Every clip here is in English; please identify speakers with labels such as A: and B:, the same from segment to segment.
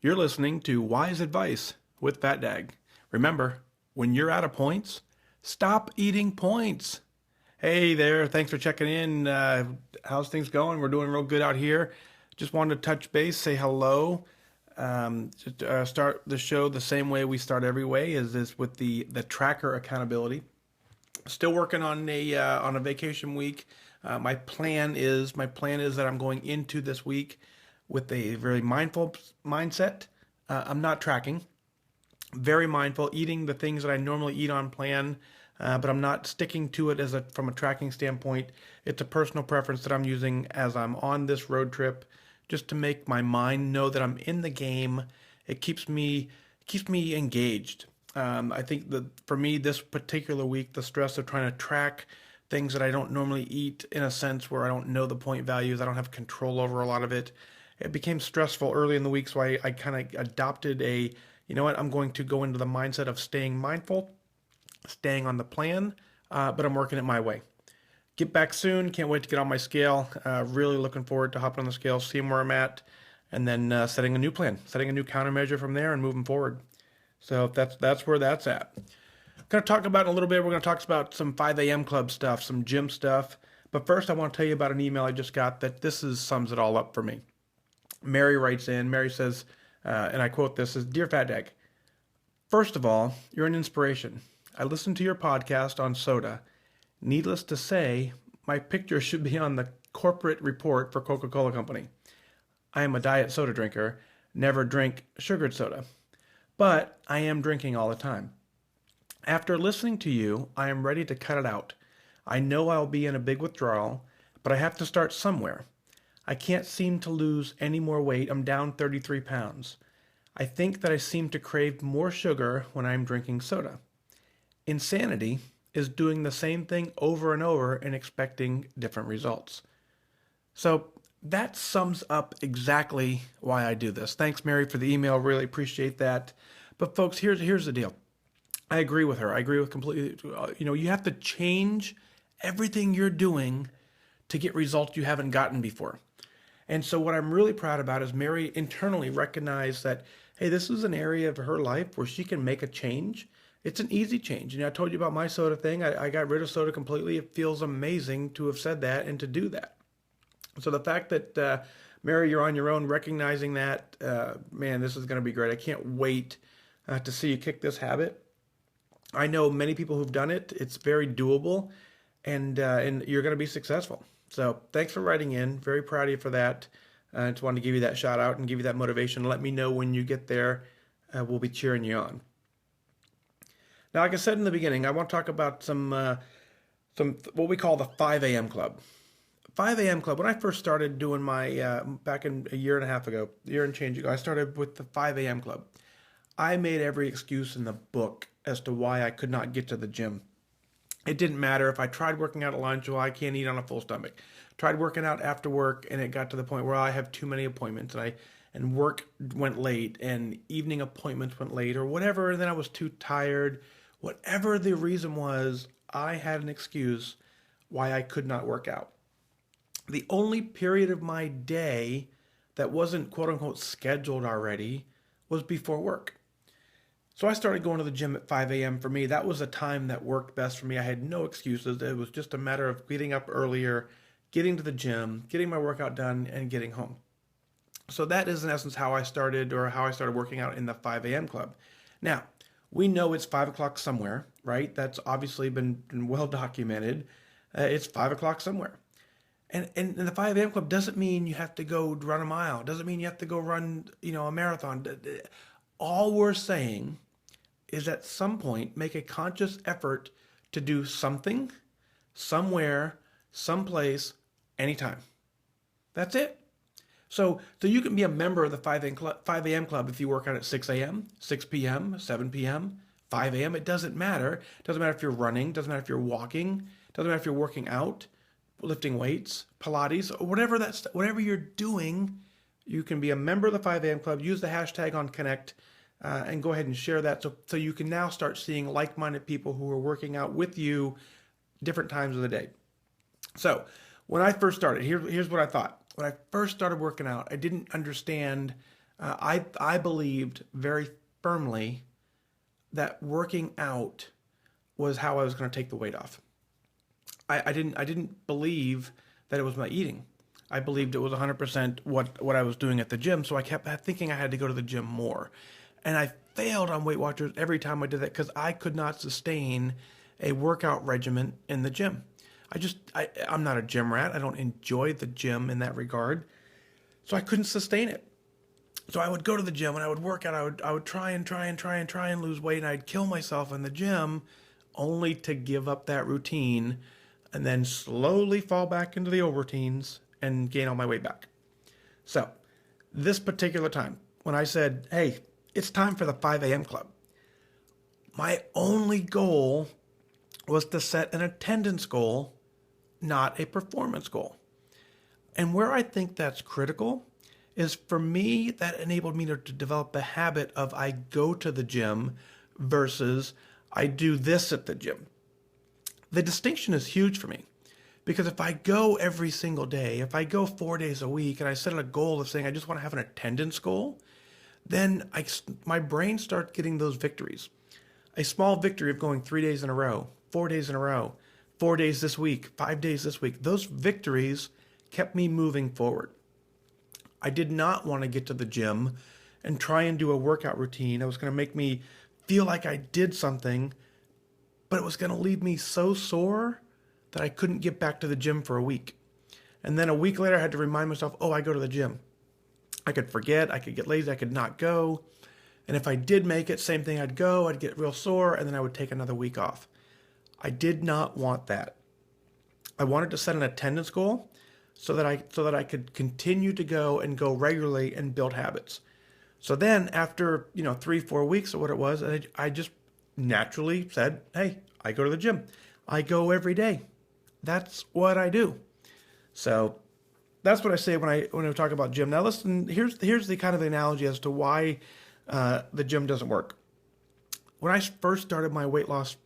A: You're listening to Wise Advice with Fat Dag. Remember, when you're out of points, stop eating points. Hey there, thanks for checking in. How's things going? We're doing real good out here. Just wanted to touch base, say hello. Start the show the same way we start every way, is this with the tracker accountability. Still working on a vacation week. My plan is that I'm going into this week with a very mindful mindset. I'm not tracking. Very mindful, eating the things that I normally eat on plan, but I'm not sticking to it from a tracking standpoint. It's a personal preference that I'm using as I'm on this road trip, just to make my mind know that I'm in the game. It keeps me engaged. I think that for me, this particular week, the stress of trying to track things that I don't normally eat, in a sense where I don't know the point values, I don't have control over a lot of it. It became stressful early in the week, so I kind of adopted you know what, I'm going to go into the mindset of staying mindful, staying on the plan, but I'm working it my way. Get back soon. Can't wait to get on my scale. Really looking forward to hopping on the scale, seeing where I'm at, and then setting a new plan, setting a new countermeasure from there and moving forward. So that's where that's at. Going to talk about in a little bit. We're going to talk about some 5 a.m. club stuff, some gym stuff. But first, I want to tell you about an email I just got that sums it all up for me. Mary writes in. Mary says, and I quote this, as Dear Fat Dag, first of all, you're an inspiration. I listened to your podcast on soda. Needless to say, my picture should be on the corporate report for Coca-Cola Company. I am a diet soda drinker, never drink sugared soda, but I am drinking all the time. After listening to you, I am ready to cut it out. I know I'll be in a big withdrawal, but I have to start somewhere. I can't seem to lose any more weight. I'm down 33 pounds. I think that I seem to crave more sugar when I'm drinking soda. Insanity is doing the same thing over and over and expecting different results. So that sums up exactly why I do this. Thanks, Mary, for the email. Really appreciate that. But folks, here's the deal. I agree with her. I agree with completely. You have to change everything you're doing to get results you haven't gotten before. And so what I'm really proud about is Mary internally recognized that, hey, this is an area of her life where she can make a change. It's an easy change. I told you about my soda thing. I got rid of soda completely. It feels amazing to have said that and to do that. So the fact that, Mary, you're on your own, recognizing that, man, this is going to be great. I can't wait to see you kick this habit. I know many people who've done it. It's very doable, and you're going to be successful. So thanks for writing in. Very proud of you for that. I just wanted to give you that shout out and give you that motivation. Let me know when you get there. We'll be cheering you on. Now, like I said in the beginning, I want to talk about some what we call the 5 a.m. Club. 5 a.m. Club, when I first started doing my, back in a year and a half ago, year and change ago, I started with the 5 a.m. Club. I made every excuse in the book as to why I could not get to the gym. It didn't matter if I tried working out at lunch. Well, I can't eat on a full stomach. Tried working out after work, and it got to the point where I have too many appointments, and work went late, and evening appointments went late, or whatever, and then I was too tired. Whatever the reason was, I had an excuse why I could not work out. The only period of my day that wasn't quote-unquote scheduled already was before work. So I started going to the gym at 5 a.m. For me, that was a time that worked best for me. I had no excuses. It was just a matter of getting up earlier, getting to the gym, getting my workout done, and getting home. So that is in essence how I started working out in the 5 a.m. Club. Now, we know it's 5 o'clock somewhere, right? That's obviously been well documented. It's 5 o'clock somewhere. And the 5 a.m. Club doesn't mean you have to go run a mile. Doesn't mean you have to go run, a marathon. All we're saying is at some point, make a conscious effort to do something, somewhere, someplace, anytime. That's it. So you can be a member of the 5 a.m. Club if you work out at 6 a.m., 6 p.m., 7 p.m., 5 a.m. It doesn't matter. It doesn't matter if you're running. It doesn't matter if you're walking. It doesn't matter if you're working out, lifting weights, Pilates, or whatever you're doing, you can be a member of the 5 a.m. Club. Use the hashtag on Connect and go ahead and share that so you can now start seeing like-minded people who are working out with you different times of the day. So when I first started, here's what I thought. When I first started working out, I didn't understand I believed very firmly that working out was how I was going to take the weight off. I didn't believe that it was my eating. I believed it was 100% what I was doing at the gym. So I kept thinking I had to go to the gym more. And I failed on Weight Watchers every time I did that because I could not sustain a workout regimen in the gym. I'm not a gym rat. I don't enjoy the gym in that regard. So I couldn't sustain it. So I would go to the gym and I would work out. I would try and lose weight, and I'd kill myself in the gym only to give up that routine and then slowly fall back into the old routines and gain all my weight back. So this particular time when I said, hey, it's time for the 5 a.m. club, my only goal was to set an attendance goal, not a performance goal. And where I think that's critical is, for me, that enabled me to develop the habit of I go to the gym versus I do this at the gym. The distinction is huge for me, because if I go every single day, if I go 4 days a week and I set a goal of saying I just want to have an attendance goal, then my brain starts getting those victories. A small victory of going 3 days in a row, 4 days in a row, 4 days this week, 5 days this week. Those victories kept me moving forward. I did not want to get to the gym and try and do a workout routine. It was going to make me feel like I did something, but it was going to leave me so sore that I couldn't get back to the gym for a week. And then a week later, I had to remind myself, oh, I go to the gym. I could forget, I could get lazy, I could not go. And if I did make it, same thing, I'd go, I'd get real sore, and then I would take another week off. I did not want that. I wanted to set an attendance goal so that I could continue to go and go regularly and build habits. So then after 3-4 weeks or what it was, I just naturally said, hey, I go to the gym. I go every day. That's what I do. So that's what I say when I talk about gym. Now listen, here's the kind of analogy as to why the gym doesn't work. When I first started my weight loss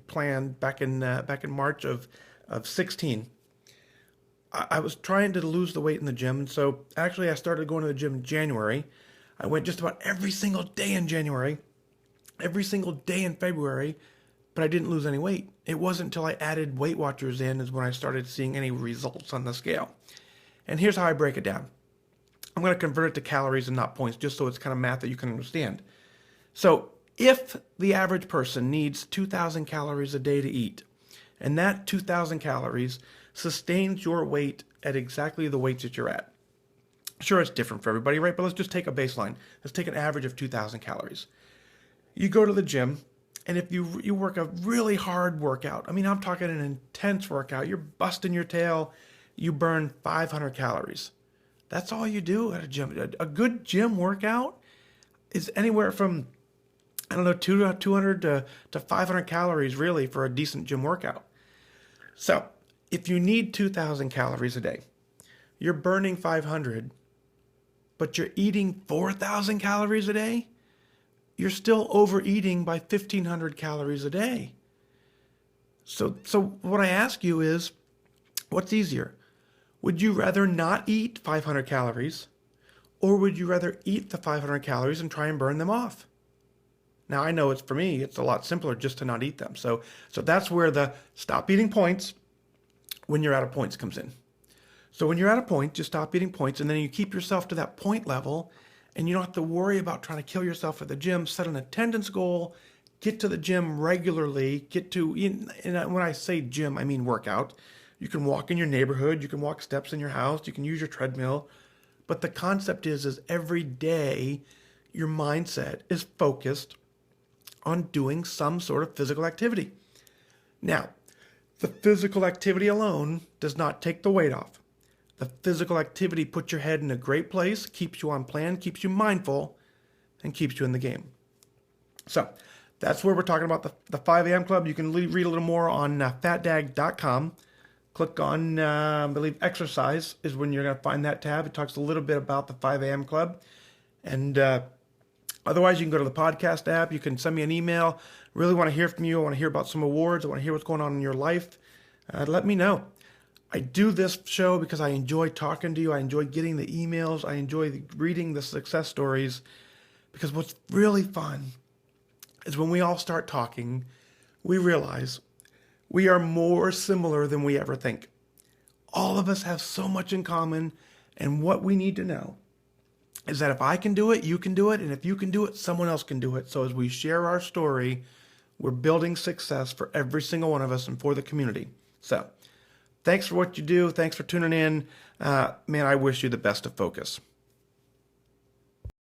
A: plan back in March of 16, I was trying to lose the weight in the gym. And so actually I started going to the gym in January. I went just about every single day in January, every single day in February, but I didn't lose any weight. It wasn't until I added Weight Watchers in is when I started seeing any results on the scale. And here's how I break it down. I'm going to convert it to calories and not points, just so it's kind of math that you can understand. So if the average person needs 2,000 calories a day to eat, and that 2,000 calories sustains your weight at exactly the weights that you're at. Sure, it's different for everybody, right? But let's just take a baseline. Let's take an average of 2,000 calories. You go to the gym, and if you work a really hard workout, I mean, I'm talking an intense workout, you're busting your tail, you burn 500 calories. That's all you do at a gym. A good gym workout is anywhere from, 200 to 500 calories really for a decent gym workout. So if you need 2,000 calories a day, you're burning 500, but you're eating 4,000 calories a day, you're still overeating by 1,500 calories a day. So what I ask you is, what's easier? Would you rather not eat 500 calories, or would you rather eat the 500 calories and try and burn them off? Now, I know for me, it's a lot simpler just to not eat them. So that's where the stop eating points when you're out of points comes in. So when you're out of points, just stop eating points, and then you keep yourself to that point level, and you don't have to worry about trying to kill yourself at the gym. Set an attendance goal, get to the gym regularly, and when I say gym, I mean workout. You can walk in your neighborhood, you can walk steps in your house, you can use your treadmill. But the concept is every day your mindset is focused on doing some sort of physical activity. Now, the physical activity alone does not take the weight off. The physical activity puts your head in a great place, keeps you on plan, keeps you mindful, and keeps you in the game. So that's where we're talking about the 5 a.m. Club. You can read a little more on fatdag.com. Click on, I believe, exercise is when you're going to find that tab. It talks a little bit about the 5 a.m. Club. And otherwise, you can go to the podcast app. You can send me an email. Really want to hear from you. I want to hear about some awards. I want to hear what's going on in your life. Let me know. I do this show because I enjoy talking to you. I enjoy getting the emails. I enjoy reading the success stories, because what's really fun is when we all start talking, we realize we are more similar than we ever think. All of us have so much in common, and what we need to know is that if I can do it, you can do it, and if you can do it, someone else can do it. So as we share our story, we're building success for every single one of us and for the community. So thanks for what you do. Thanks for tuning in. Man, I wish you the best of focus.